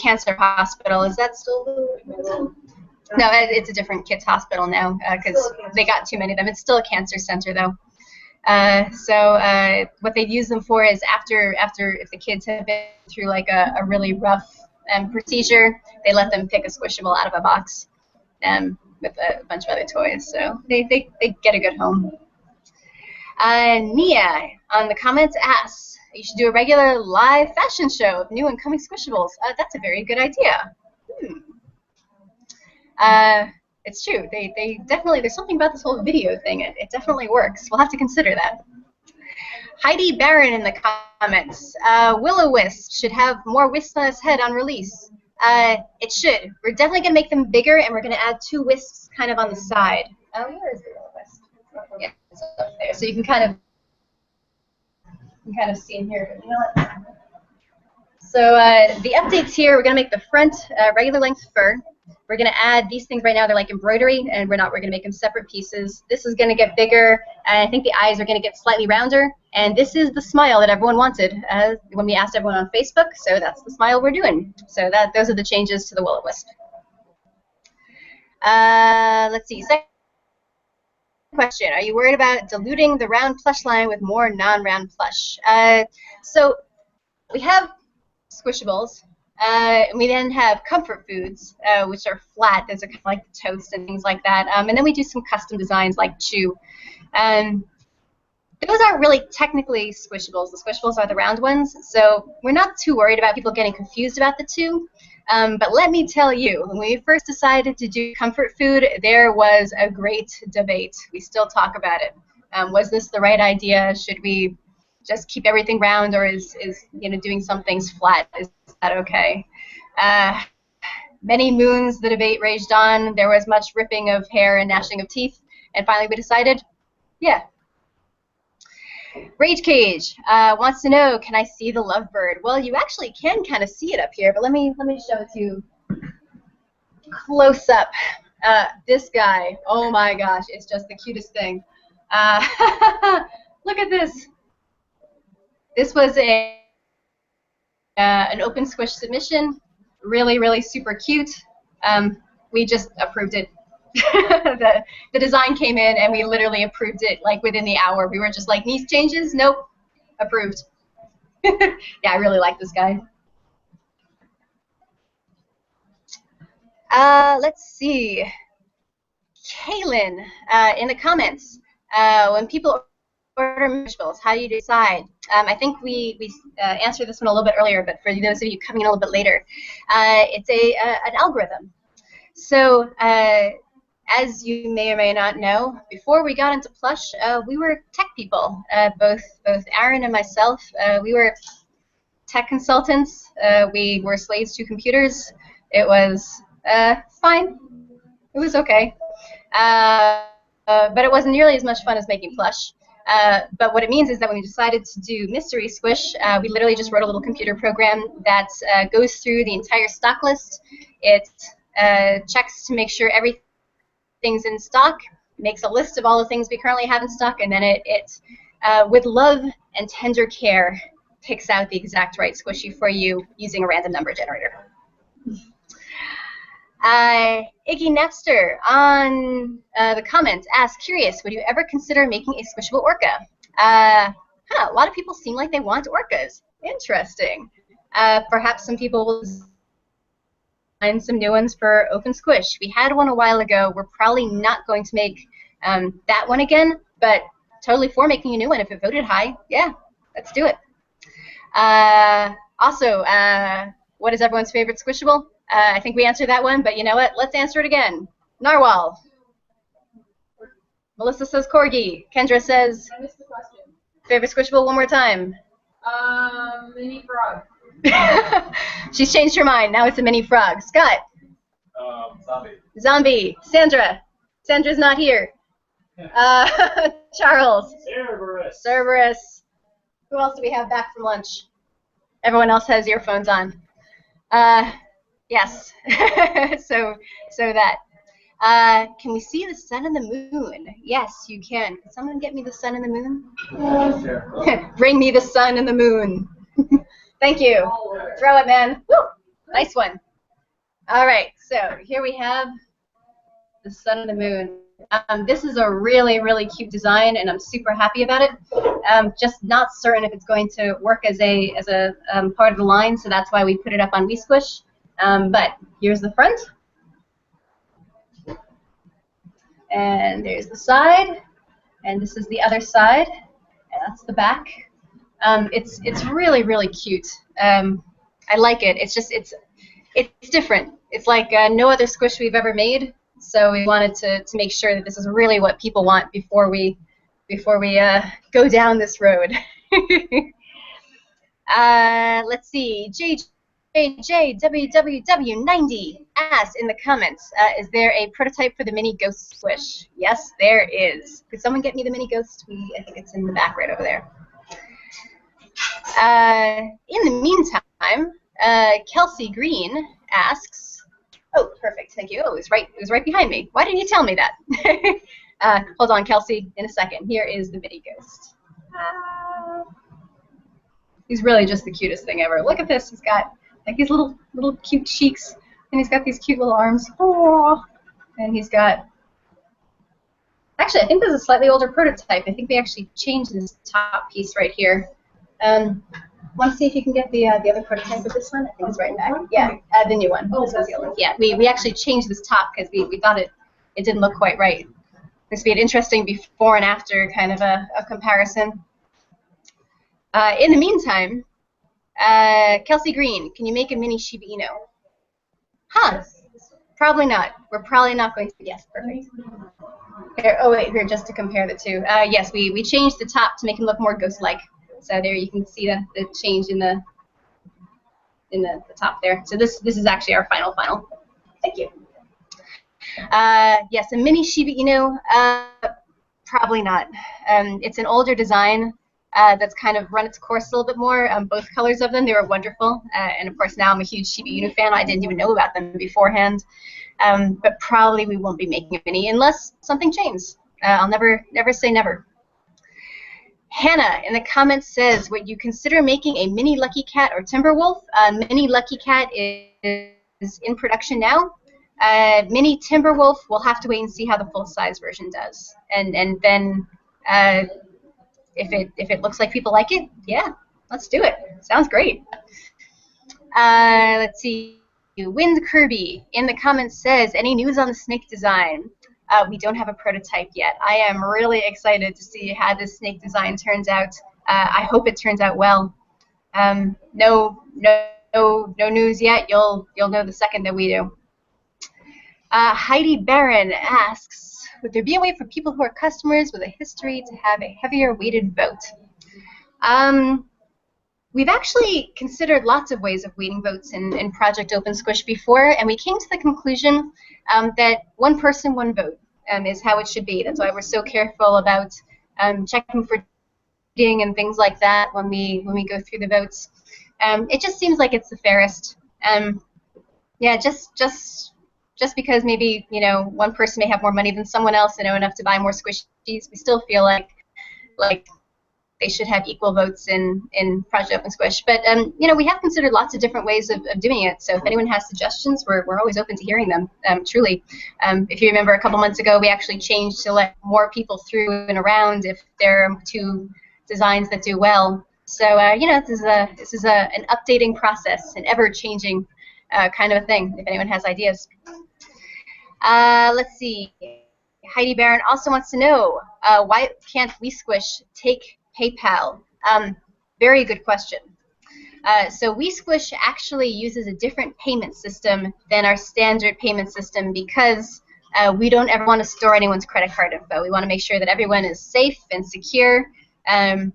cancer hospital. Is that still? No, it's a different kids' hospital now because they got too many of them. It's still a cancer center, though. So what they use them for is after if the kids have been through like a really rough procedure, they let them pick a squishable out of a box with a bunch of other toys. So they get a good home. Nia on the comments asks, you should do a regular live fashion show of new and coming squishables. That's a very good idea. It's true. They definitely, there's something about this whole video thing. It definitely works. We'll have to consider that. Heidi Barron in the comments. Will-O-Wisp should have more wisps on its head on release. It should. We're definitely going to make them bigger, and we're going to add 2 wisps kind of on the side. Where is the Will-O-Wisp? Yeah, it's up there. So you can kind of see in here. You know what? So the updates here, we're going to make the front regular length fur. We're going to add these things right now. They're like embroidery, and we're going to make them separate pieces. This is going to get bigger, and I think the eyes are going to get slightly rounder. And this is the smile that everyone wanted when we asked everyone on Facebook. So that's the smile we're doing. So those are the changes to the Will-O-Wisp. Let's see. Second question: are you worried about diluting the round plush line with more non-round plush? So we have squishables. We then have comfort foods, which are flat. Those are kind of like toast and things like that. And then we do some custom designs like Chew. Those aren't really technically squishables. The squishables are the round ones. So we're not too worried about people getting confused about the two. But let me tell you, when we first decided to do comfort food, there was a great debate. We still talk about it. Was this the right idea? Should we just keep everything round, or is doing some things flat, is that okay? Many moons the debate raged on. There was much ripping of hair and gnashing of teeth, and finally we decided, yeah. Rage Cage wants to know, can I see the lovebird? Well, you actually can kind of see it up here, but let me show it to you close up. This guy, oh my gosh, it's just the cutest thing. Look at this. This was an open squish submission, really, really super cute. We just approved it. The design came in, and we literally approved it like within the hour. We were just like, these changes? Nope, approved. Yeah, I really like this guy. Let's see. Kaylin in the comments, when people order vegetables, how do you decide? I think we answered this one a little bit earlier, but for those of you coming in a little bit later, it's an algorithm. So as you may or may not know, before we got into plush, we were tech people. Both Aaron and myself, we were tech consultants. We were slaves to computers. It was fine. It was okay. But it wasn't nearly as much fun as making plush. But what it means is that when we decided to do Mystery Squish, we literally just wrote a little computer program that goes through the entire stock list. It checks to make sure everything's in stock, makes a list of all the things we currently have in stock, and then it with love and tender care, picks out the exact right squishy for you using a random number generator. Iggy Napster on the comments asks, curious, would you ever consider making a squishable orca? A lot of people seem like they want orcas. Interesting. Perhaps some people will design some new ones for Open Squish. We had one a while ago. We're probably not going to make that one again, but totally for making a new one if it voted high. Yeah, let's do it. Also, what is everyone's favorite squishable? I think we answered that one, but you know what? Let's answer it again. Narwhal. Melissa says corgi. Kendra says, I missed the question. Favorite squishable one more time. Mini frog. She's changed her mind. Now it's a mini frog. Scott. Zombie. Zombie. Sandra. Sandra's not here. Charles. Cerberus. Cerberus. Who else do we have back from lunch? Everyone else has earphones on. Yes. so that. Can we see the sun and the moon? Yes, you can. Can someone get me the sun and the moon? Sure. Bring me the sun and the moon. Thank you. Throw it, man. Woo! Nice one. All right, so here we have the sun and the moon. This is a really, really cute design, and I'm super happy about it. Just not certain if it's going to work as a part of the line, so that's why we put it up on WeSquish. But here's the front. And there's the side, and this is the other side, and that's the back. It's really, really cute. I like it. It's just it's different. It's like no other squish we've ever made. So we wanted to make sure that this is really what people want before we go down this road. Let's see. JJWWW90 asked in the comments, is there a prototype for the mini ghost squish? Yes, there is. Could someone get me the mini ghost? I think it's in the back right over there. In the meantime, Kelsey Green asks, oh, perfect, thank you. Oh, it was right behind me. Why didn't you tell me that? Hold on, Kelsey, in a second. Here is the mini ghost. He's really just the cutest thing ever. Look at this. He's got like these little cute cheeks, and he's got these cute little arms. Oh, and he's got. Actually, I think this is a slightly older prototype. I think we actually changed this top piece right here. Want to see if you can get the other prototype of this one? I think it's right back. Yeah, the new one. This was the old one. Yeah, we actually changed this top because we thought it didn't look quite right. This would be an interesting before and after kind of a comparison. In the meantime, Kelsey Green, can you make a mini Shiba Inu? Huh? Probably not. We're probably not going to. Yes, perfect. Here, oh wait, here just to compare the two. Yes, we changed the top to make him look more ghost-like. So there you can see the change in the top there. So this is actually our final. Thank you. Yes, a mini Shiba Inu. Probably not. It's an older design. That's kind of run its course a little bit more. Both colors of them, they were wonderful. And of course now I'm a huge Shiba Inu fan. I didn't even know about them beforehand. But probably we won't be making a mini unless something changes. I'll never say never. Hannah in the comments says, would you consider making a mini Lucky Cat or Timberwolf? Mini Lucky Cat is in production now. Mini Timberwolf, we'll have to wait and see how the full-size version does. And then if it looks like people like it, yeah, let's do it. Sounds great. Let's see. Wind Kirby in the comments says, any news on the snake design? We don't have a prototype yet. I am really excited to see how this snake design turns out. I hope it turns out well. No news yet. You'll know the second that we do. Heidi Barron asks, would there be a way for people who are customers with a history to have a heavier weighted vote? We've actually considered lots of ways of weighting votes in Project Open Squish before, and we came to the conclusion that one person, one vote is how it should be. That's why we're so careful about checking for cheating and things like that when we go through the votes. It just seems like it's the fairest. Yeah, just because maybe one person may have more money than someone else and know enough to buy more squishies, we still feel like they should have equal votes in Project Open Squish. But we have considered lots of different ways of doing it. So if anyone has suggestions, we're always open to hearing them. Truly, if you remember, a couple months ago we actually changed to let more people through and around if there are two designs that do well. So this is an updating process, an ever-changing kind of a thing. If anyone has ideas, let's see. Heidi Barron also wants to know why can't We Squish take PayPal? Very good question. So We Squish actually uses a different payment system than our standard payment system because we don't ever want to store anyone's credit card info. We want to make sure that everyone is safe and secure and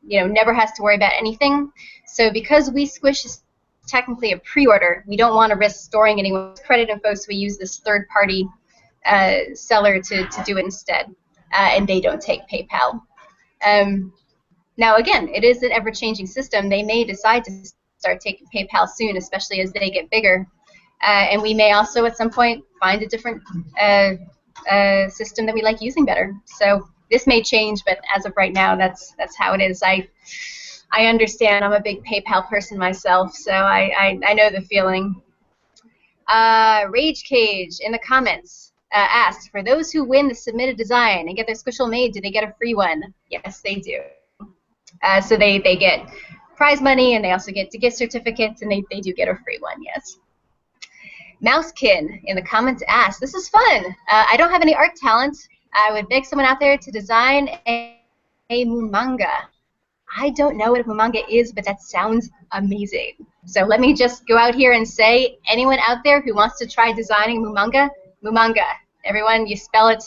never has to worry about anything. So because We Squish is technically a pre-order, we don't want to risk storing anyone's credit info, so we use this third-party seller to do it instead. And they don't take PayPal. Now, again, it is an ever-changing system. They may decide to start taking PayPal soon, especially as they get bigger. And we may also, at some point, find a different system that we like using better. So this may change, but as of right now, that's how it is. I understand. I'm a big PayPal person myself, so I know the feeling. Rage Cage in the comments asked, for those who win the submitted design and get their squishable made, do they get a free one? Yes, they do. So they get prize money, and they also get gift certificates, and they do get a free one, yes. Mousekin in the comments asked, this is fun. I don't have any art talent. I would beg someone out there to design a moon manga. I don't know what a mumanga is, but that sounds amazing. So let me just go out here and say, anyone out there who wants to try designing mumanga, mumanga. Everyone, you spell it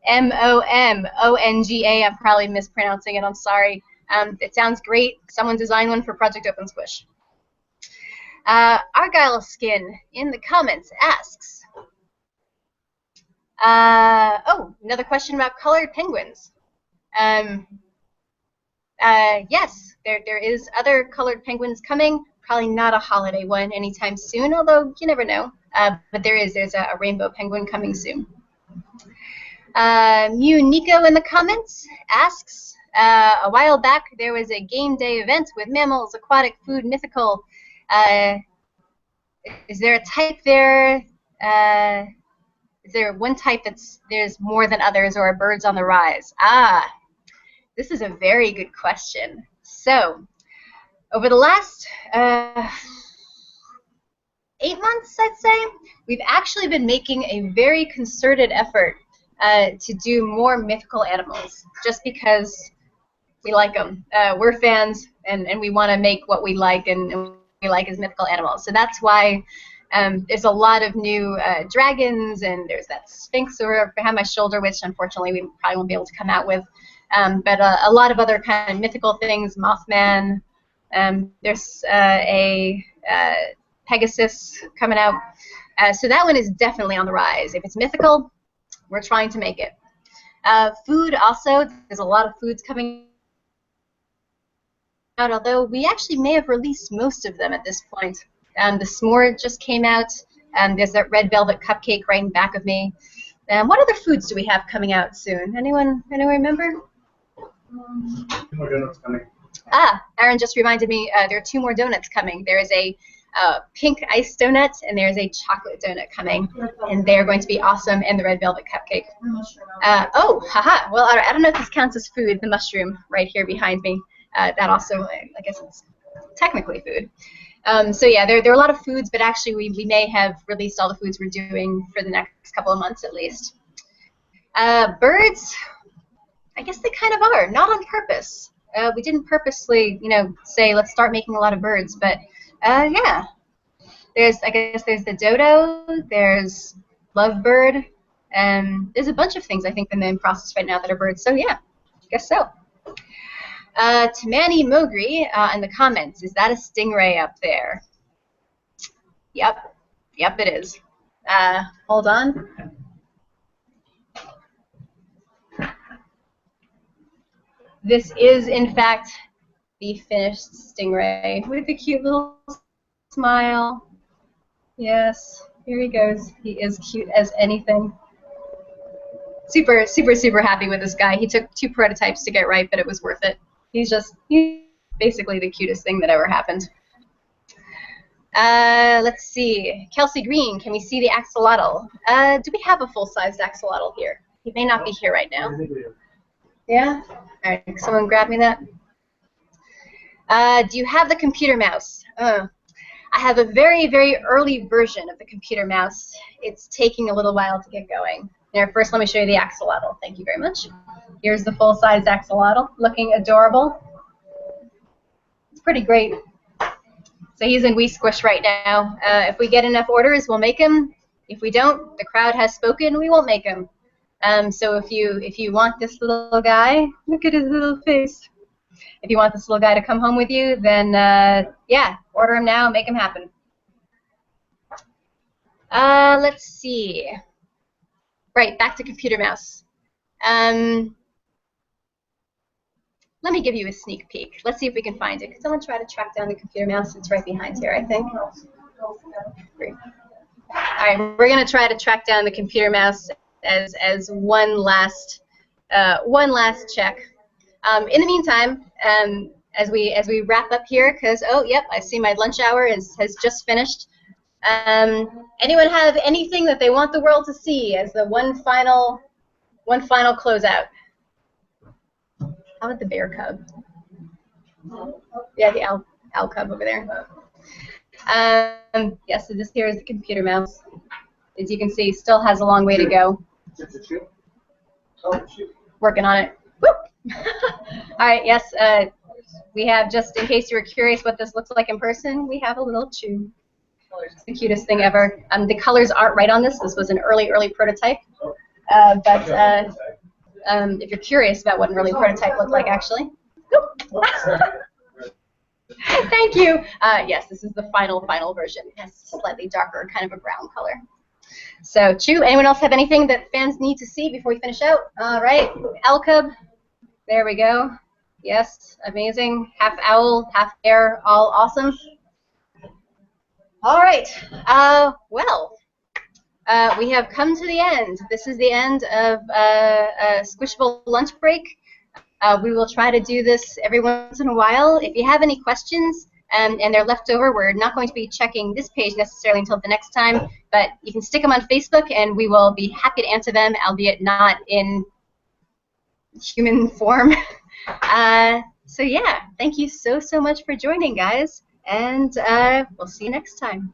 M-O-M-O-N-G-A. I'm probably mispronouncing it. I'm sorry. It sounds great. Someone design one for Project Open Squish. Argyle Skin in the comments asks, oh, another question about colored penguins. Yes, there is other colored penguins coming. Probably not a holiday one anytime soon, although you never know. But there's a rainbow penguin coming soon. Mew Nico in the comments asks, a while back there was a game day event with mammals, aquatic, food, mythical. Is there a type there? Is there one type there's more than others, or are birds on the rise? This is a very good question. So, over the last 8 months, I'd say, we've actually been making a very concerted effort to do more mythical animals, just because we like them. We're fans, and we want to make what we like, and we like as mythical animals. So that's why there's a lot of new dragons, and there's that sphinx over behind my shoulder, which unfortunately we probably won't be able to come out with. But a lot of other kind of mythical things, Mothman. There's a Pegasus coming out. So that one is definitely on the rise. If it's mythical, we're trying to make it. Food also, there's a lot of foods coming out, although we actually may have released most of them at this point. The s'more just came out. There's that red velvet cupcake right in back of me. What other foods do we have coming out soon? Anyone remember? 2 more donuts coming. Aaron just reminded me there are 2 more donuts coming. There is a pink ice donut, and there's a chocolate donut coming, and they're going to be awesome, and the red velvet cupcake. Oh, haha. Well, I don't know if this counts as food, the mushroom right here behind me. That also, I guess it's technically food. So yeah, there are a lot of foods, but actually we may have released all the foods we're doing for the next couple of months at least. Birds, I guess they kind of are, not on purpose. We didn't purposely, say let's start making a lot of birds, but yeah. There's the dodo, there's lovebird, and there's a bunch of things I think in the process right now that are birds. So yeah, I guess so. Tamani Mogri in the comments, is that a stingray up there? Yep, it is. Hold on. This is, in fact, the finished stingray with a cute little smile. Yes, here he goes. He is cute as anything. Super, super, super happy with this guy. He took 2 prototypes to get right, but it was worth it. He's basically the cutest thing that ever happened. Let's see. Kelsey Green, can we see the axolotl? Do we have a full-sized axolotl here? He may not be here right now. Yeah? All right, someone grab me that. Do you have the computer mouse? I have a very, very early version of the computer mouse. It's taking a little while to get going. Here, first let me show you the axolotl. Thank you very much. Here's the full-size axolotl, looking adorable. It's pretty great. So he's in We Squish right now. If we get enough orders, we'll make him. If we don't, the crowd has spoken, we won't make him. So if you want this little guy, look at his little face. If you want this little guy to come home with you, then yeah, order him now, make him happen. Let's see. Right, back to computer mouse. Let me give you a sneak peek. Let's see if we can find it. Could someone try to track down the computer mouse? It's right behind here, I think. Great. All right, we're going to try to track down the computer mouse as one last check. In the meantime, as we wrap up here, because oh yep, I see my lunch hour has just finished. Anyone have anything that they want the world to see as the one final closeout? How about the bear cub? Yeah, the owl cub over there. Yes, so this here is the computer mouse. As you can see, still has a long way to go. Working on it. Whoop! All right, yes. we have, just in case you were curious what this looks like in person, we have a little chew. It's the cutest thing ever. The colors aren't right on this. This was an early prototype. But if you're curious about what an early prototype looked like, actually. Thank you. Yes, this is the final version. It has a slightly darker, kind of a brown color. So, Chew, anyone else have anything that fans need to see before we finish out? All right, Alcub. There we go. Yes, amazing. Half owl, half bear, all awesome. All right. We have come to the end. This is the end of Squishable Lunch Break. We will try to do this every once in a while. If you have any questions and they're left over, we're not going to be checking this page necessarily until the next time, but you can stick them on Facebook and we will be happy to answer them, albeit not in human form. So yeah, thank you so much for joining, guys, and we'll see you next time.